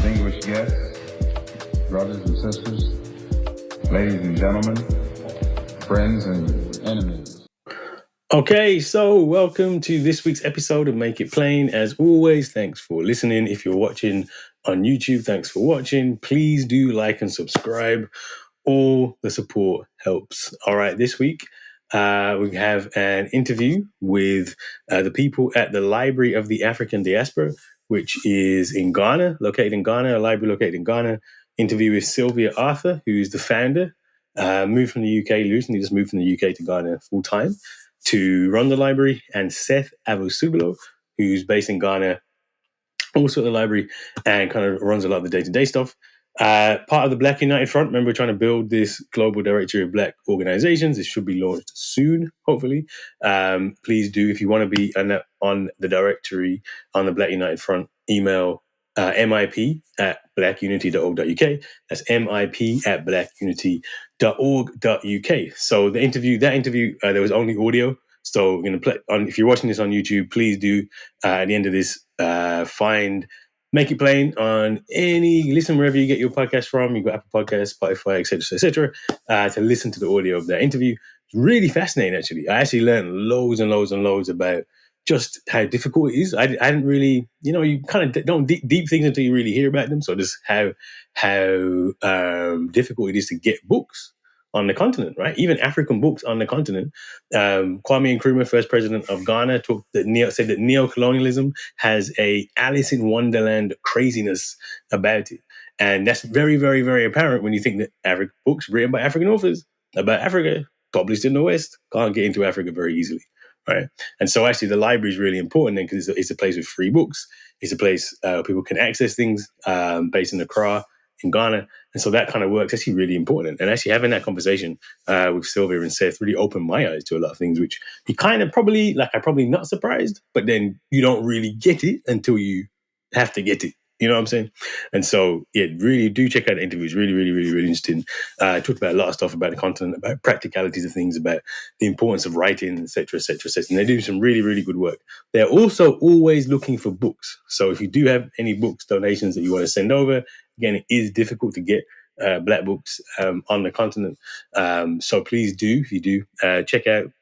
distinguished guests, brothers and sisters, ladies and gentlemen, friends and enemies. Okay, so welcome to this week's episode of Make It Plain. As always, thanks for listening. If you're watching on YouTube, thanks for watching. Please do like and subscribe. All the support helps. All right, this week we have an interview with the people at the Library of the African Diaspora, which is in Ghana, located in Ghana, a library located in Ghana. Interview with Sylvia Arthur, who's the founder, moved from the UK, recently just moved from the UK to Ghana full time to run the library, and Seth Avosuglo, who's based in Ghana, also at the library, and kind of runs a lot of the day-to-day stuff. Part of the Black United Front. Remember, we're trying to build this global directory of Black organizations. It should be launched soon, hopefully. Please do, if you want to be on the directory on the Black United Front, email mip@blackunity.org.uk. That's mip@blackunity.org.uk. So that interview, there was only audio. So we're going to play if you're watching this on YouTube, please do at the end of this Make It Plain on listen wherever you get your podcast from. You've got Apple Podcasts, Spotify, etc., to listen to the audio of that interview. It's really fascinating, actually. I actually learned loads and loads and loads about just how difficult it is. I didn't really, you kind of don't deep things until you really hear about them. So just how difficult it is to get books on the continent, right? Even African books on the continent. Kwame Nkrumah, first president of Ghana, said that neo-colonialism has a Alice in Wonderland craziness about it. And that's very, very, very apparent when you think that books written by African authors about Africa, published in the West, can't get into Africa very easily, right? And so actually the library is really important then, because it's a place with free books. It's a place where people can access things based in Accra, in Ghana. And so that kind of work's actually really important. And actually having that conversation with Sylvia and Seth really opened my eyes to a lot of things, which you kind of probably not surprised, but then you don't really get it until you have to get it. You know what I'm saying? And so, yeah, really do check out the interview. It's really, really, really, really interesting. Talked about a lot of stuff about the continent, about practicalities of things, about the importance of writing, etc., etc., etc. And they do some really, really good work. They're also always looking for books. So if you do have any books, donations that you want to send over, again, it is difficult to get Black books on the continent. So please do, if you do, check out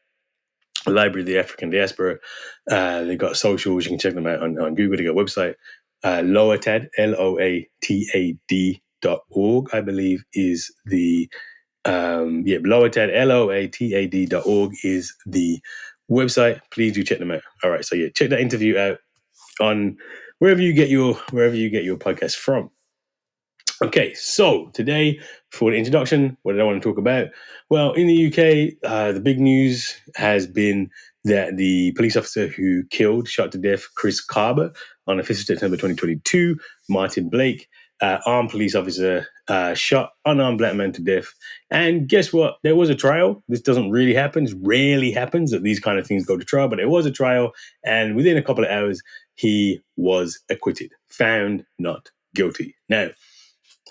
the Library of the African Diaspora. They've got socials. You can check them out on Google. They got a website. Loatad, LOATAD.org, I believe, is the Loatad, LOATAD.org is the website. Please do check them out. All right, so yeah, check that interview out on wherever you get your podcast from. Okay, so today for the introduction, what did I want to talk about? Well, in the UK, the big news has been that the police officer who shot to death Chris Kaba on the 5th of September 2022, Martyn Blake, armed police officer, shot unarmed Black man to death. And guess what? There was a trial. This doesn't really happen. It rarely happens that these kind of things go to trial, but there was a trial. And within a couple of hours, he was acquitted, found not guilty. Now,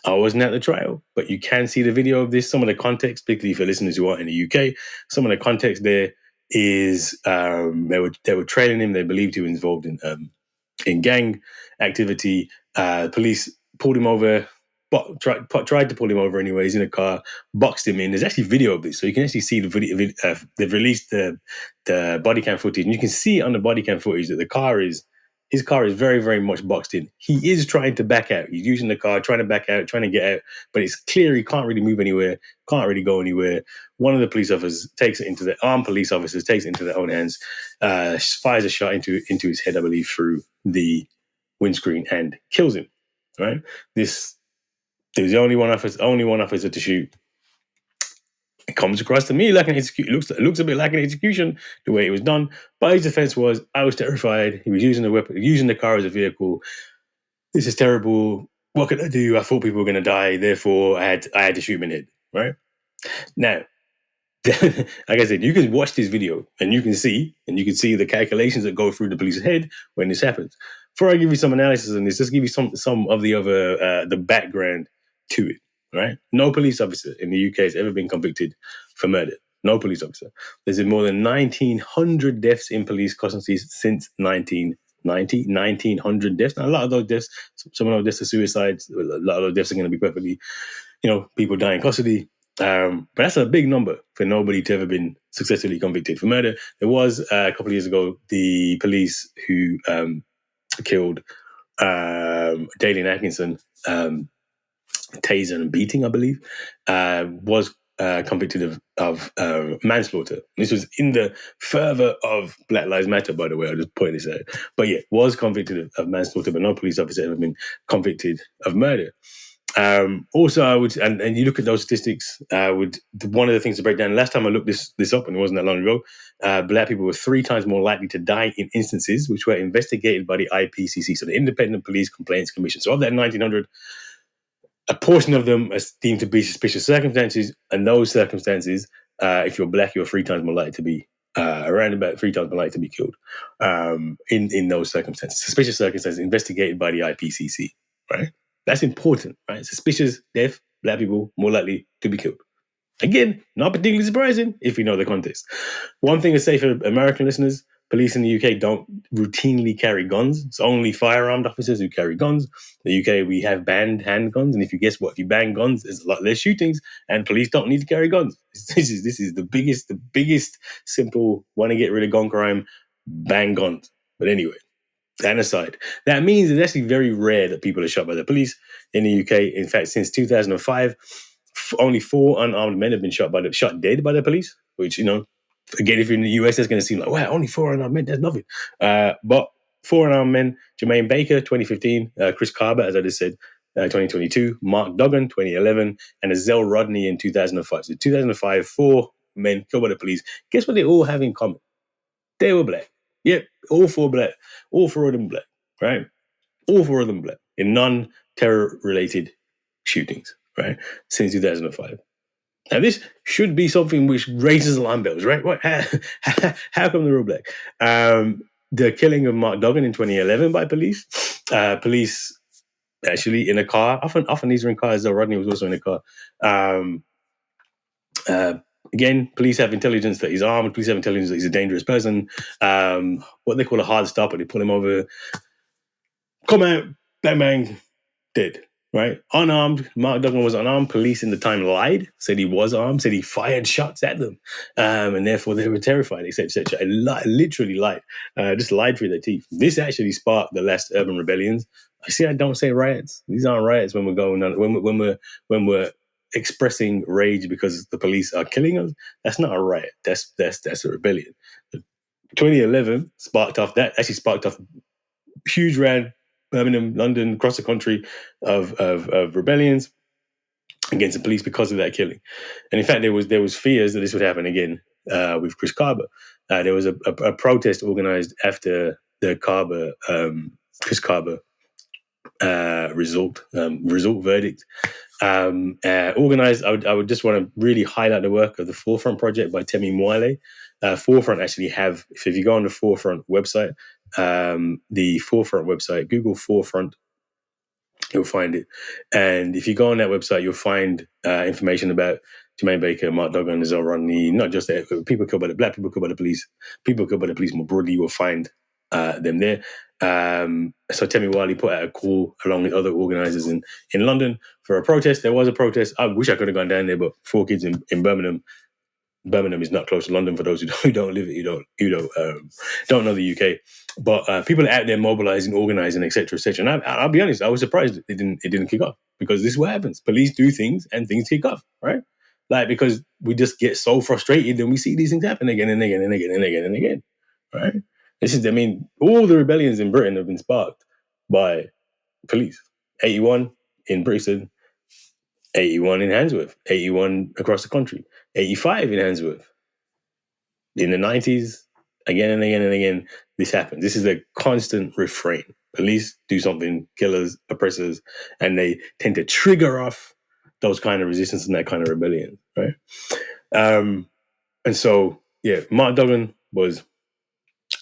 I wasn't at the trial, but you can see the video of this. Some of the context, particularly for listeners who are in the UK, some of the context there is they were trailing him. They believed he was involved in gang activity. Police pulled him over, tried to pull him over anyways in a car, boxed him in. There's actually video of this, so you can actually see the video. They've released the body cam footage, and you can see on the body cam footage that his car is very, very much boxed in. He is trying to back out. He's using the car, trying to back out, trying to get out, but it's clear he can't really move anywhere, can't really go anywhere. One of the police officers armed police officers takes it into their own hands, fires a shot into his head, I believe, through the windscreen and kills him. Right? There's only one officer to shoot. It comes across to me like an execution. It looks a bit like an execution, the way it was done. But his defense was, I was terrified. He was using the weapon, using the car as a vehicle. This is terrible. What could I do? I thought people were going to die. Therefore, I had to shoot him in the head. Right? Now, like I said, you can watch this video and you can see the calculations that go through the police's head when this happens. Before I give you some analysis on this, let's give you some of the other the background to it. Right? No police officer in the UK has ever been convicted for murder. No police officer. There's been more than 1,900 deaths in police custody since 19 1,900 deaths. Now, a lot of those deaths, some of those deaths are suicides. A lot of those deaths are going to be perfectly, people die in custody. But that's a big number for nobody to ever been successfully convicted for murder. There was a couple of years ago the police who killed Dalian Atkinson, taser and beating, I believe, was convicted of manslaughter. This was in the fervor of Black Lives Matter, by the way. I'll just point this out. But yeah, was convicted of manslaughter, but no police officer ever been convicted of murder. Also, I would, and you look at those statistics, one of the things to break down, last time I looked this up, and it wasn't that long ago, Black people were 3 times more likely to die in instances which were investigated by the IPCC, so the Independent Police Complaints Commission. So of that 1,900, a portion of them are deemed to be suspicious circumstances, and those circumstances, if you're Black, you're 3 times more likely to be, around about 3 times more likely to be killed in those circumstances. Suspicious circumstances investigated by the IPCC, right? That's important, right? Suspicious death, Black people more likely to be killed. Again, not particularly surprising if you know the context. One thing to say for American listeners, police in the UK don't routinely carry guns. It's only firearmed officers who carry guns. In the UK, we have banned handguns. And if you guess what, if you ban guns, there's a lot less shootings, and police don't need to carry guns. This is the biggest simple, want to get rid of gun crime, ban guns. But anyway, that aside, that means it's actually very rare that people are shot by the police in the UK. In fact, since 2005, only 4 unarmed men have been shot dead by the police, which, again, if you're in the US, that's going to seem like, wow, only 4 unarmed men, that's nothing. But 4 unarmed men: Jermaine Baker, 2015, Chris Kaba, as I just said, 2022, Mark Duggan, 2011, and Azell Rodney in 2005. So 2005, 4 men killed by the police. Guess what they all have in common? They were Black. Yep, all 4 Black. All 4 of them Black, right? All 4 of them Black in non-terror-related shootings, right? Since 2005. Now, this should be something which raises alarm bells, right? How come they're all Black? The killing of Mark Duggan in 2011 by police. Police actually in a car. Often these are in cars. Though Rodney was also in a car. Again, police have intelligence that he's armed. Police have intelligence that he's a dangerous person. What they call a hard stopper. They pull him over. Come out, bang, bang, dead. Right? Unarmed. Mark Duggan was unarmed. Police in the time lied, said he was armed, said he fired shots at them. And therefore they were terrified, etc., etc. Literally lied. Just lied through their teeth. This actually sparked the last urban rebellions. I don't say riots. These aren't riots when we're going on, when we're expressing rage because the police are killing us. That's not a riot. That's a rebellion. 2011 sparked off huge round, Birmingham, London, across the country of rebellions against the police because of that killing. And in fact, there was fears that this would happen again with Chris Kaba. There was a protest organized after the Chris Kaba result verdict. Organized. I would just want to really highlight the work of the Forefront Project by Temi Mwale. Forefront actually have, if you go on the Forefront website, the Forefront website, Google Forefront, you'll find it. And if you go on that website, you'll find information about Jermaine Baker, Mark Duggan, Azell Rodney, not just that, people killed by the Black people killed by the police, people killed by the police more broadly, you will find them there. So Temi Mwale put out a call along with other organizers in London for a protest. There was a protest. I wish I could have gone down there, but 4 kids in Birmingham. Birmingham is not close to London for those who don't live it, don't know the UK. But people are out there mobilizing, organizing, etc., etc. And I'll be honest, I was surprised it didn't kick off, because this is what happens. Police do things and things kick off, right? Like, because we just get so frustrated and we see these things happen again and again and again and again and again, right? All the rebellions in Britain have been sparked by police. 81 in Brixton, 81 in Handsworth, 81 across the country, 85 in Handsworth. In the 90s, again and again and again, this happens. This is a constant refrain. Police do something, killers, oppressors, and they tend to trigger off those kind of resistance and that kind of rebellion, right? And so, yeah, Mark Duggan was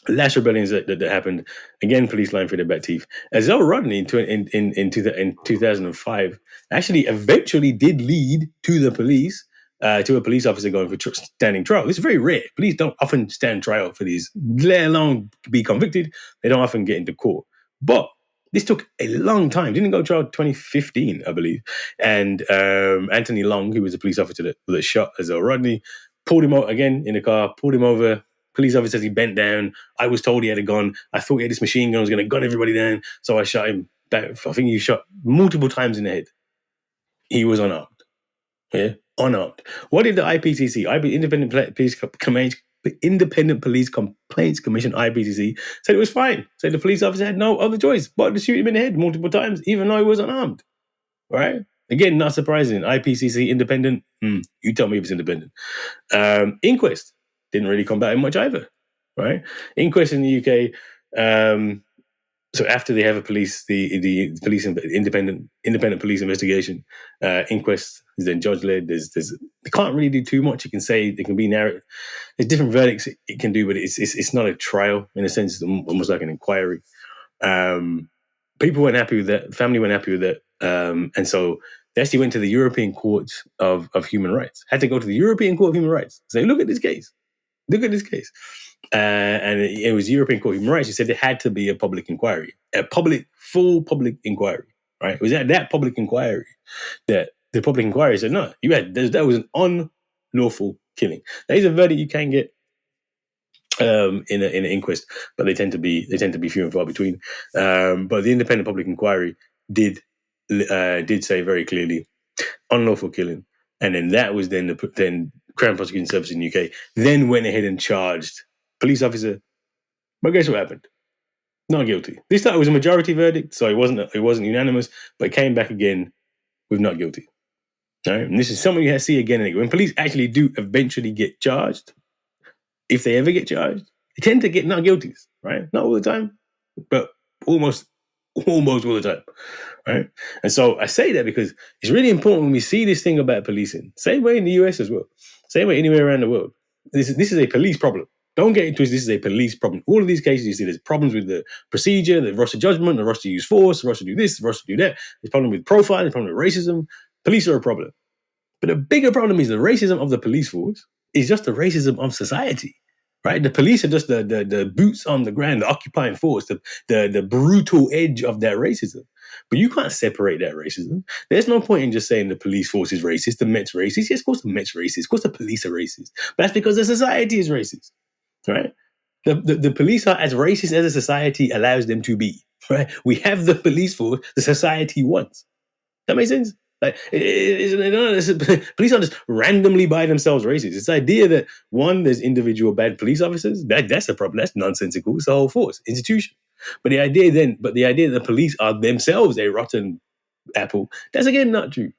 the last rebellions that happened. Again, police lying through their back teeth. Azell Rodney in 2005 actually eventually did lead to the police to a police officer going for standing trial. This is very rare. Police don't often stand trial for these, let alone be convicted. They don't often get into court. But this took a long time. Didn't go to trial 2015, I believe. And Anthony Long, who was a police officer that shot Azelle Rodney, pulled him out again in the car, pulled him over. Police officer says he bent down. I was told he had a gun. I thought he had this machine gun. I was going to gun everybody down. So I shot him. I think he shot multiple times in the head. He was unarmed. Yeah, unarmed. What did the IPCC, Independent Police Complaints Commission, IPCC, said it was fine. Said the police officer had no other choice but to shoot him in the head multiple times, even though he was unarmed. Right? Again, not surprising. IPCC, independent. You tell me if it's independent. Inquest didn't really combat him much either. Right? Inquest in the UK. So after they have the police independent police investigation, inquest is then judge led. They can't really do too much. You can say they can be narrative. There's different verdicts it can do, but it's not a trial in a sense. It's almost like an inquiry. People weren't happy with that. Family weren't happy with that, and so they actually went to the European Court of Human Rights. Had to go to the European Court of Human Rights. Say, look at this case. Look at this case. And it was European Court of Human Rights who said there had to be a public inquiry, full public inquiry, right? It was at that public inquiry that the public inquiry said, no, that was an unlawful killing. That is a verdict you can get in an inquest, but they tend to be few and far between. But the independent public inquiry did say very clearly unlawful killing, and then that was then Crown Prosecuting Service in the UK then went ahead and charged police officer. But guess what happened? Not guilty. This time it was a majority verdict, so it wasn't unanimous, but it came back again with not guilty. Right? And this is something you have to see again and again. When police actually do eventually get charged, if they ever get charged, they tend to get not guilties, right? Not all the time, but almost all the time, right? And so I say that because it's really important when we see this thing about policing. Same way in the US as well. Same way anywhere around the world. This is a police problem. Don't get into it. This is a police problem. All of these cases, you see, there's problems with the procedure, the rush to judgment, the rush to use force, the rush to do this, the rush to do that. There's a problem with profiling, there's a problem with racism. Police are a problem. But the bigger problem is the racism of the police force is just the racism of society, right? The police are just the boots on the ground, the occupying force, the brutal edge of that racism. But you can't separate that racism. There's no point in just saying the police force is racist, the Met's racist. Yes, of course the Met's racist. Of course the police are racist. But that's because the society is racist, right? The police are as racist as a society allows them to be, right? We have the police force the society wants. That makes sense? Like, police aren't just randomly by themselves racist. It's the idea that, one, there's individual bad police officers. That's a problem. That's nonsensical. It's the whole force, institution. But the idea that the police are themselves a rotten apple, that's again not true.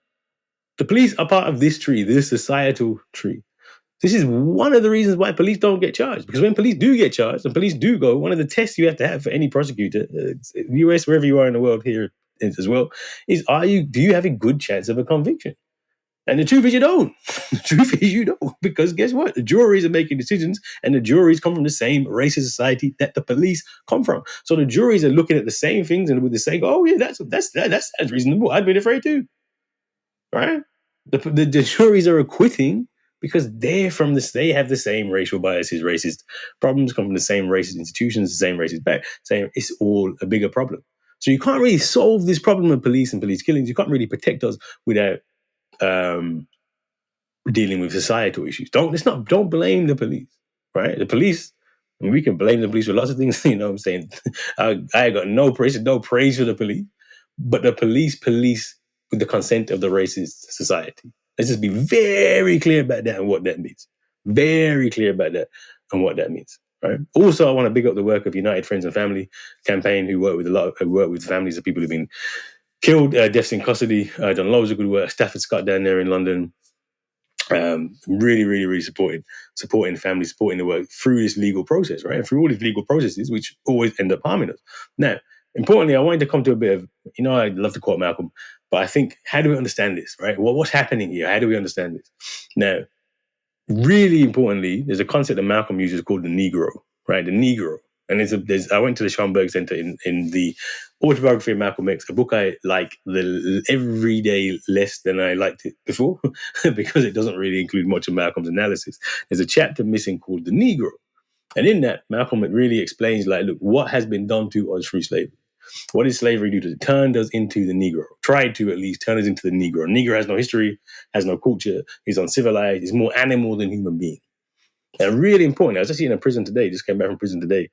The police are part of this tree, this societal tree. This is one of the reasons why police don't get charged. Because when police do get charged, and police do go, one of the tests you have to have for any prosecutor, US, wherever you are in the world here as well, is do you have a good chance of a conviction? And the truth is you don't. The truth is you don't. Because guess what? The juries are making decisions, and the juries come from the same racist society that the police come from. So the juries are looking at the same things and with the same, oh yeah, that sounds reasonable. I'd be afraid too. Right? The juries are acquitting because they have the same racial biases, racist problems, come from the same racist institutions, the same racist back, saying it's all a bigger problem. So you can't really solve this problem of police and police killings. You can't really protect us without dealing with societal issues. Don't blame the police, right? The police, we can blame the police for lots of things. You know what I'm saying? I got no praise for the police, but the police with the consent of the racist society. Let's just be very clear about that and what that means. Very clear about that and what that means. Right. Also, I want to big up the work of United Friends and Family campaign, who work with families of people who've been killed, deaths in custody. Done loads of good work. Stafford Scott down there in London, really, really, really supporting families, supporting the work through this legal process, right? And through all these legal processes, which always end up harming us. Now, importantly, I wanted to come to a bit of, I love to quote Malcolm, but I think, how do we understand this, right? What's happening here? How do we understand this? Now, really importantly, there's a concept that Malcolm uses called the Negro, right? The Negro. And I went to the Schomburg Center in the Autobiography of Malcolm X, a book I like every day less than I liked it before because it doesn't really include much of Malcolm's analysis. There's a chapter missing called The Negro. And in that, Malcolm really explains, like, look, what has been done to us through slavery? What did slavery do to turn us into the Negro? Tried to at least turn us into the Negro. Negro has no history, has no culture, he's uncivilized, he's more animal than human being. And really important. I was actually in a prison today, just came back from prison today,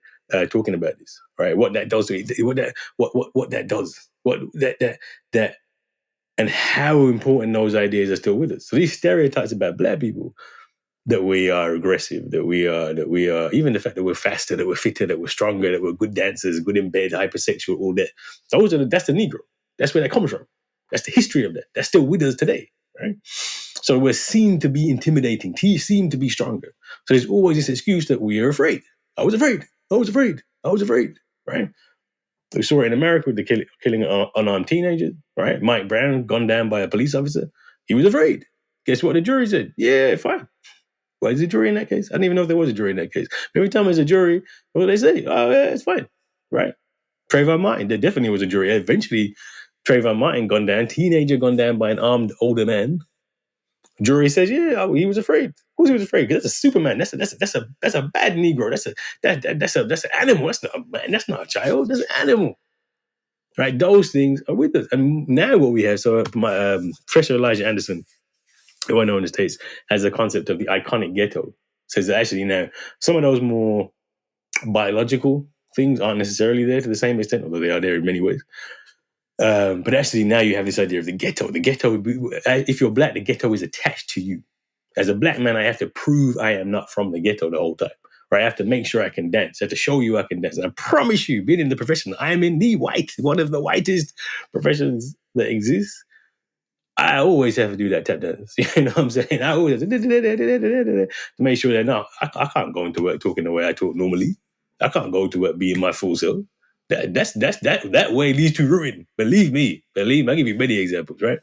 talking about this, right? What that does to it, what that does, that, and how important those ideas are still with us. So these stereotypes about Black people, that we are aggressive, that we are, even the fact that we're faster, that we're fitter, that we're stronger, that we're good dancers, good in bed, hypersexual, all that. That's the Negro. That's where that comes from. That's the history of that. That's still with us today, right? So we're seen to be intimidating, seen to be stronger. So there's always this excuse that we are afraid. I was afraid, right? We saw it in America with the killing of unarmed teenagers, right? Mike Brown gunned down by a police officer. He was afraid. Guess what the jury said? Yeah, fine. Why is a jury in that case? I didn't even know if there was a jury in that case. Every time there's a jury, what do they say? Oh, yeah, it's fine, right? Trayvon Martin, there definitely was a jury. Eventually, Trayvon Martin teenager gunned down by an armed older man. Jury says, yeah, he was afraid. Of course he was afraid, because that's a Superman. That's a bad Negro. That's an animal. That's not a man. That's not a child. That's an animal. Right? Those things are with us. And now what we have, so my Professor Elijah Anderson, who I know in the States, has a concept of the iconic ghetto. Says that actually now some of those more biological things aren't necessarily there to the same extent, although they are there in many ways. But actually now you have this idea of the ghetto. The ghetto, if you're Black, the ghetto is attached to you. As a Black man, I have to prove I am not from the ghetto the whole time. Right? I have to make sure I can dance. I have to show you I can dance. And I promise you, being in the profession, I am in one of the whitest professions that exists. I always have to do that tap dance. You know what I'm saying? I always have to make sure that I can't go into work talking the way I talk normally. I can't go to work being my full self. That way leads to ruin. Believe me. I'll give you many examples, right?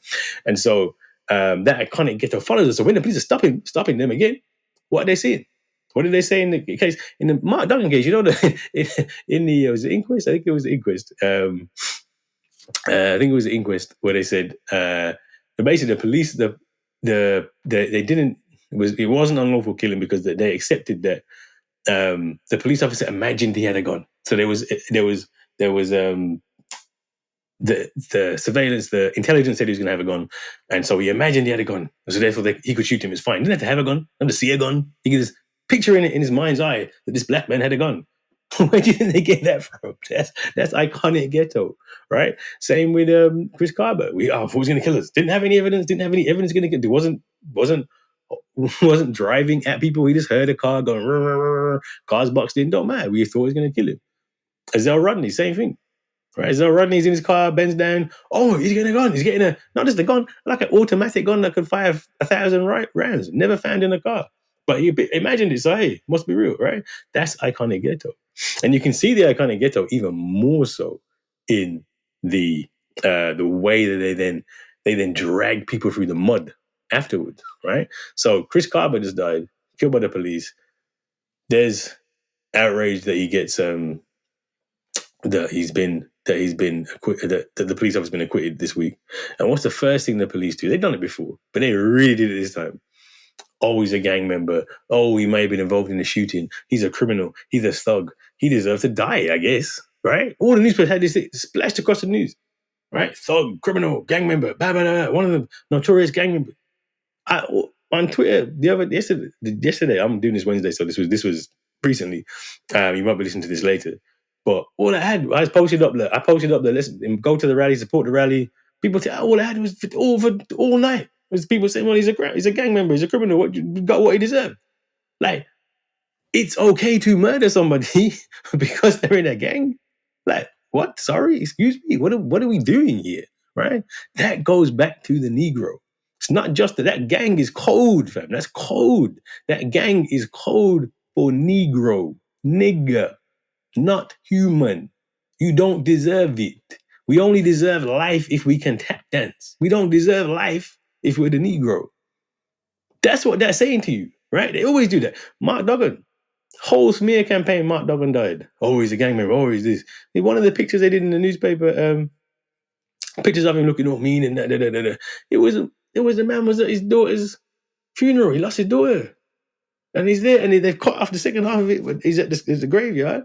And so that iconic ghetto follows us. So when the police are stopping them again, what are they saying? What did they say in the case, in the Mark Duncan case? You know, in the was it inquest? I think it was the inquest. I think it was the inquest where they said basically the police they didn't it wasn't unlawful killing because they accepted that the police officer imagined he had a gun. So there was the surveillance, the intelligence said he was going to have a gun, and so he imagined he had a gun. So therefore he could shoot him. It's fine. He didn't have to have a gun. Not to see a gun. He could just picture in his mind's eye that this Black man had a gun. Where do you think they get that from? That's iconic ghetto, right? Same with Chris Kaba. We thought he was going to kill us. Didn't have any evidence. Didn't have any evidence going to kill. Wasn't driving at people. He just heard a car going. Rrr, rrr, rrr. Cars boxed in. Don't matter. We thought he was going to kill him. Azell Rodney, same thing. Right, Azell Rodney's in his car, bends down. Oh, he's getting a gun. He's getting not just a gun, like an automatic gun that could fire 1,000 rounds. Never found in a car. But you imagined it, so hey, must be real, right? That's iconic ghetto. And you can see the iconic ghetto even more so in the way that they then drag people through the mud afterwards, right? So Chris Kaba just died, killed by the police. There's outrage that he gets that the police officer's been acquitted this week. And what's the first thing the police do? They've done it before, but they really did it this time. Oh, he's a gang member. Oh, he may have been involved in the shooting. He's a criminal. He's a thug. He deserves to die, I guess, right? All the newspapers had this splashed across the news, right? Thug, criminal, gang member, blah, blah, blah, one of the notorious gang members. On Twitter, yesterday, I'm doing this Wednesday, so this was recently. You might be listening to this later. But all I posted up there, let's go to the rally, support the rally. People all I had was all night. There's people saying, well, he's a gang member, he's a criminal, got what he deserved. Like, it's okay to murder somebody because they're in a gang? Like, what? Sorry? Excuse me? What are we doing here? Right? That goes back to the Negro. It's not just that gang is code, fam. That's code. That gang is code for Negro. Nigger. Not human. You don't deserve it. We only deserve life if we can tap dance. We don't deserve life if we're the Negro. That's what they're saying to you, right? They always do that. Mark Duggan, Whole smear campaign, Mark Duggan died. Oh, he's a gang member. Oh, he's this. One of the pictures they did in the newspaper, pictures of him looking all mean and da. It was the man was at his daughter's funeral. He lost his daughter. And he's there, and they've cut off the second half of it. But he's at the graveyard,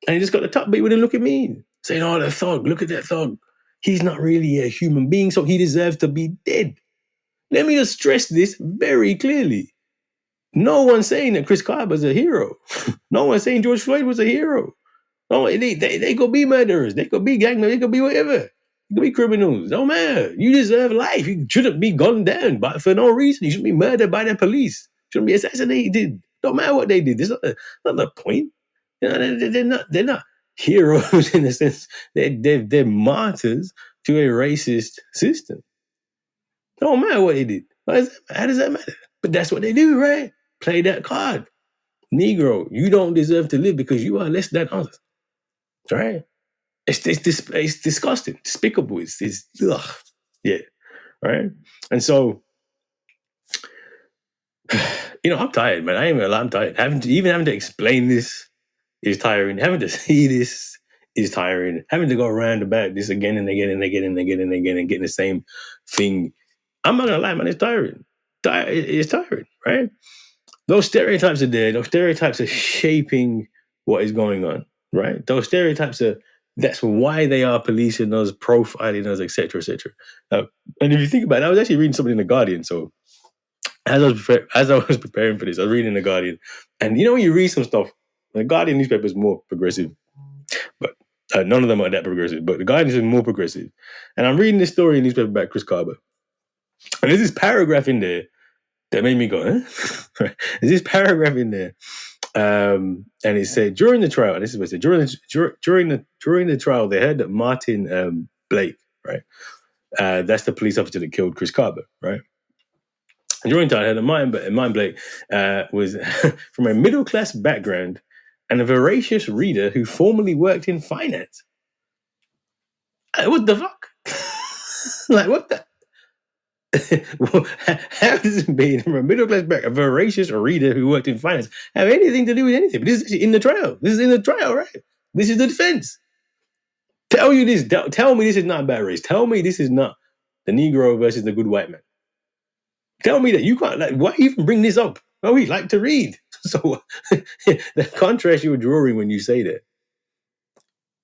and he just got the top bit with him looking mean, saying, "Oh, the thug! Look at that thug! He's not really a human being, so he deserves to be dead." Let me just stress this very clearly. No one's saying that Chris Kaba's a hero. No one's saying George Floyd was a hero. No, they could be murderers. They could be gang members. They could be whatever. They could be criminals. No matter. You deserve life. You shouldn't be gunned down for no reason. You shouldn't be murdered by the police. Shouldn't be assassinated. Don't matter what they did. That's not the point. You know, they're not heroes in a sense. They're martyrs to a racist system. Don't matter what they did. How does that matter? But that's what they do, right? Play that card. Negro, you don't deserve to live because you are less than others. Right? It's disgusting, despicable. It's ugh. Yeah. Right? And so, I'm tired, man. I ain't gonna lie, I'm tired. Having to explain this is tiring. Having to see this is tiring. Having to go around about this again and again and again and again and again and getting the same thing. I'm not gonna lie, man, it's tiring. It's tiring, right? Those stereotypes are there. Those stereotypes are shaping what is going on, right? Those stereotypes that's why they are policing us, profiling us, etc., etc. And if you think about it, I was actually reading something in The Guardian. So as I was preparing for this, I was reading The Guardian. And when you read some stuff, the Guardian newspaper is more progressive, but none of them are that progressive, but The Guardian is more progressive. And I'm reading this story in the newspaper about Chris Kaba. And there's this paragraph in there that made me go, huh? There's this paragraph in there, and it said during the trial. This is what it said during the trial. They heard that Martyn Blake, right? That's the police officer that killed Chris Kaba, right? And during the trial, I heard that Martyn Blake was from a middle class background and a voracious reader who formerly worked in finance. What the fuck? Like what the? How does being from a middle class background, a voracious reader who worked in finance, have anything to do with anything? But this is in the trial. This is in the trial, right? This is the defense. Tell me this is not bad race. Tell me this is not the Negro versus the good white man. Tell me that you can't. Why even bring this up? Oh, we like to read. So the contrast you're drawing when you say that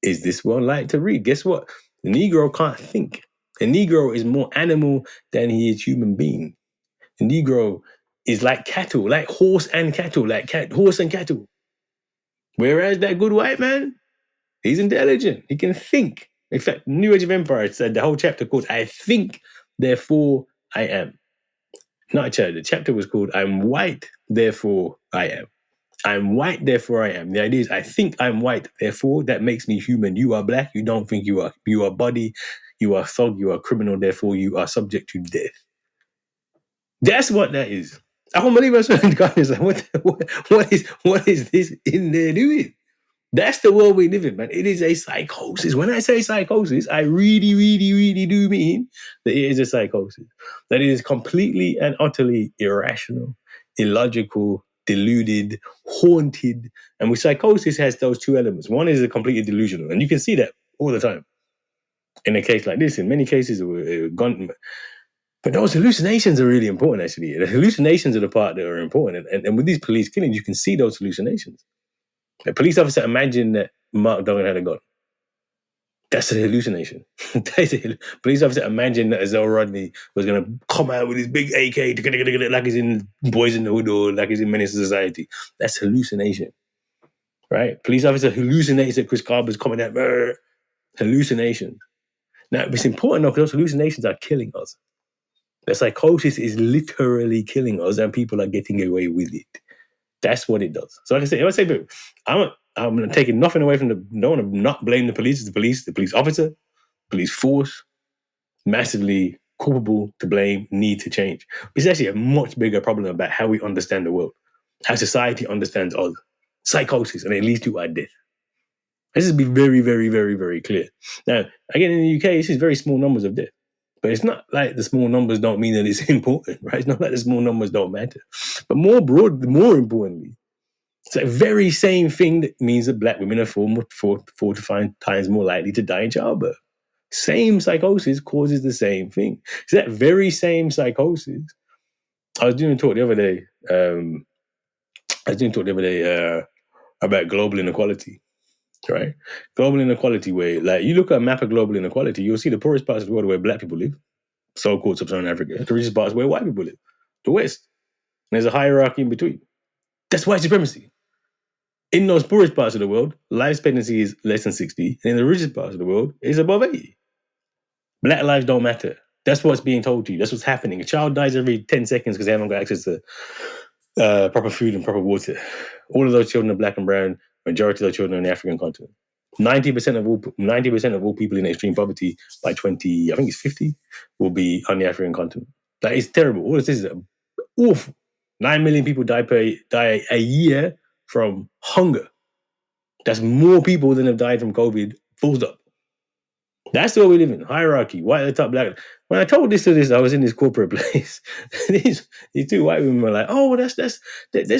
is this one like to read? Guess what? The Negro can't think. The Negro is more animal than he is human being. The Negro is like cattle, like horse and cattle, horse and cattle. Whereas that good white man, he's intelligent. He can think. In fact, New Age of Empire said the whole chapter called I Think, Therefore I Am. Not a chapter. The chapter was called I'm White, Therefore I Am. I'm white, therefore I am. The idea is I think I'm white, therefore that makes me human. You are black, you don't think you are. You are body, you are thug, you are criminal, therefore you are subject to death. That's what that is. I can't believe I saw the guy is like, what is this in there doing? That's the world we live in, man. It is a psychosis. When I say psychosis, I really, really, really do mean that it is a psychosis. That it is completely and utterly irrational, illogical, deluded, haunted. And with psychosis has those two elements. One is a completely delusional. And you can see that all the time. In a case like this, in many cases, but those hallucinations are really important, actually. The hallucinations are the part that are important. And with these police killings, you can see those hallucinations. A police officer imagined that Mark Duggan had a gun. That's a hallucination. Police officer imagined that Azell Rodney was going to come out with his big AK like he's in Boys in the Hood or like he's in Menace to Society. That's hallucination, right? Police officer hallucinates that Chris Kaba's coming out. Hallucination. Now, it's important though because those hallucinations are killing us. The psychosis is literally killing us and people are getting away with it. That's what it does. So like I say, I'm taking nothing away from don't want to not blame the police. It's the police officer, police force, massively culpable to blame, need to change. It's actually a much bigger problem about how we understand the world, how society understands us. Psychosis, and it leads to our death. This is be very, very, very, very clear. Now, again, in the UK, this is very small numbers of death. But it's not like the small numbers don't mean that it's important, right? It's not like the small numbers don't matter. But more importantly, It's that very same thing that means that black women are 4 to 5 times more likely to die in childbirth. Same psychosis causes the same thing. It's that very same psychosis. I was doing a talk the other day. About global inequality, right? Global inequality, where like you look at a map of global inequality, you'll see the poorest parts of the world where black people live, so-called sub-Saharan Africa. The richest parts where white people live, the West. And there's a hierarchy in between. That's white supremacy. In those poorest parts of the world, life expectancy is less than 60, and in the richest parts of the world, it's above 80. Black lives don't matter. That's what's being told to you. That's what's happening. A child dies every 10 seconds because they haven't got access to proper food and proper water. All of those children are black and brown. Majority of those children are in the African continent. 90% of all people in extreme poverty by 50, will be on the African continent. That is terrible. All this is awful. 9 million people die a year from hunger. That's more people than have died from COVID. Full stop. That's the way we live in. Hierarchy, white at the top, black. When I told this, I was in this corporate place. these two white women were like, "Oh, there's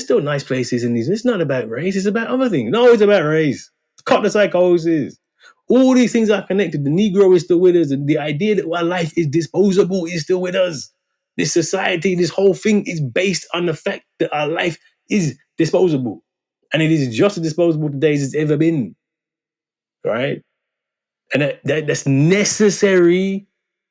still nice places in these. It's not about race. It's about other things." No, it's about race. Cut the psychosis. All these things are connected. The Negro is still with us. And the idea that our life is disposable is still with us. This society, this whole thing is based on the fact that our life is disposable. And it is just as disposable today as it's ever been. Right? And that's necessary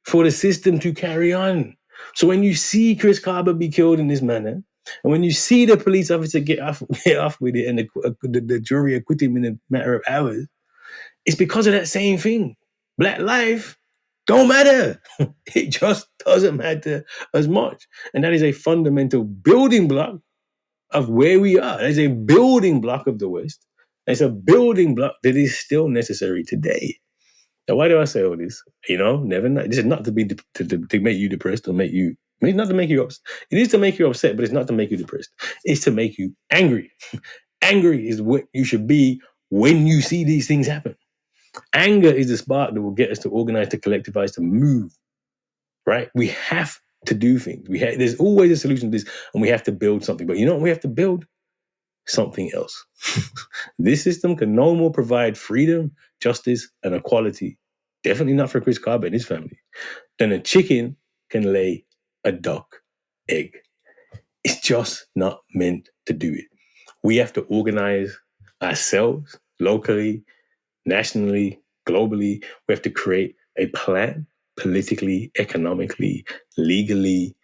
for the system to carry on. So when you see Chris Kaba be killed in this manner, and when you see the police officer get off with it and the jury acquit him in a matter of hours, it's because of that same thing. Black life don't matter. It just doesn't matter as much. And that is a fundamental building block of where we are. That is a building block of the West. It's a building block that is still necessary today. Now, why do I say all this? This is not to be to make you depressed or make you. It's not to make you upset. It is to make you upset, but it's not to make you depressed. It's to make you angry. Angry is what you should be when you see these things happen. Anger is the spark that will get us to organize, to collectivize, to move. Right? We have to do things. There's always a solution to this, and we have to build something. But you know what we have to build? Something else. This system can no more provide freedom, justice, and equality, definitely not for Chris Kaba and his family, than a chicken can lay a duck egg. It's just not meant to do it. We have to organize ourselves locally, nationally, globally. We have to create a plan, politically, economically, legally,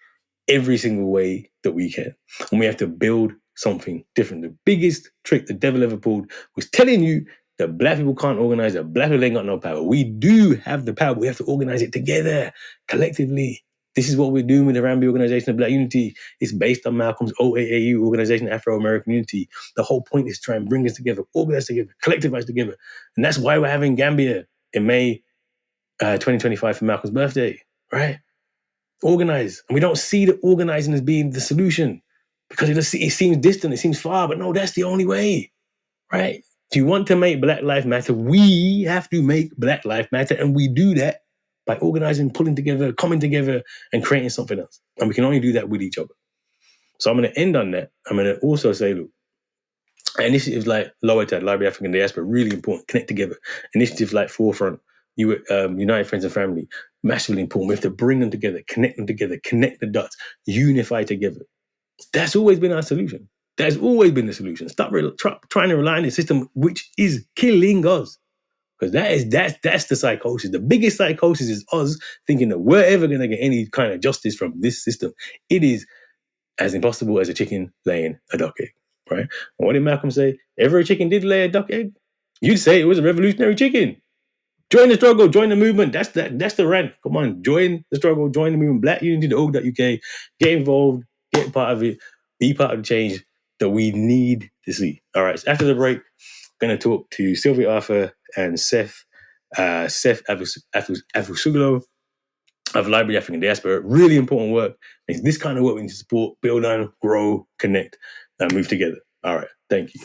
every single way that we can. And we have to build something different. The biggest trick the devil ever pulled was telling you that black people can't organize, that black people ain't got no power. We do have the power. We have to organize it together, collectively. This is what we're doing with the Rambi Organization of Black Unity. It's based on Malcolm's OAAU Organization, Afro-American Unity. The whole point is to try and bring us together, organize together, collectivize together. And that's why we're having Gambia in May 2025 for Malcolm's birthday, right? Organize. And we don't see the organizing as being the solution because it seems distant, it seems far, but no, that's the only way, right? If you want to make Black Lives Matter, we have to make Black Lives Matter, and we do that by organizing, pulling together, coming together, and creating something else. And we can only do that with each other. So I'm going to end on that. I'm going to also say, look, initiatives like Lower Tad, Library African Diaspora, really important, connect together. Initiatives like Forefront, United Friends and Family, massively important. We have to bring them together, connect the dots, unify together. That's always been our solution. That's always been the solution. Stop trying to rely on the system, which is killing us. Because that's the psychosis. The biggest psychosis is us thinking that we're ever going to get any kind of justice from this system. It is as impossible as a chicken laying a duck egg, right? And what did Malcolm say? Ever a chicken did lay a duck egg? You'd say it was a revolutionary chicken. Join the struggle, join the movement. That's the rant. Come on, join the struggle, join the movement. blackunity.org.uk. Get involved, get part of it, be part of the change that we need to see. All right, so after the break, I'm going to talk to Sylvia Arthur and Seth Afusuglo of Library African Diaspora. Really important work. It's this kind of work we need to support, build on, grow, connect, and move together. All right, thank you.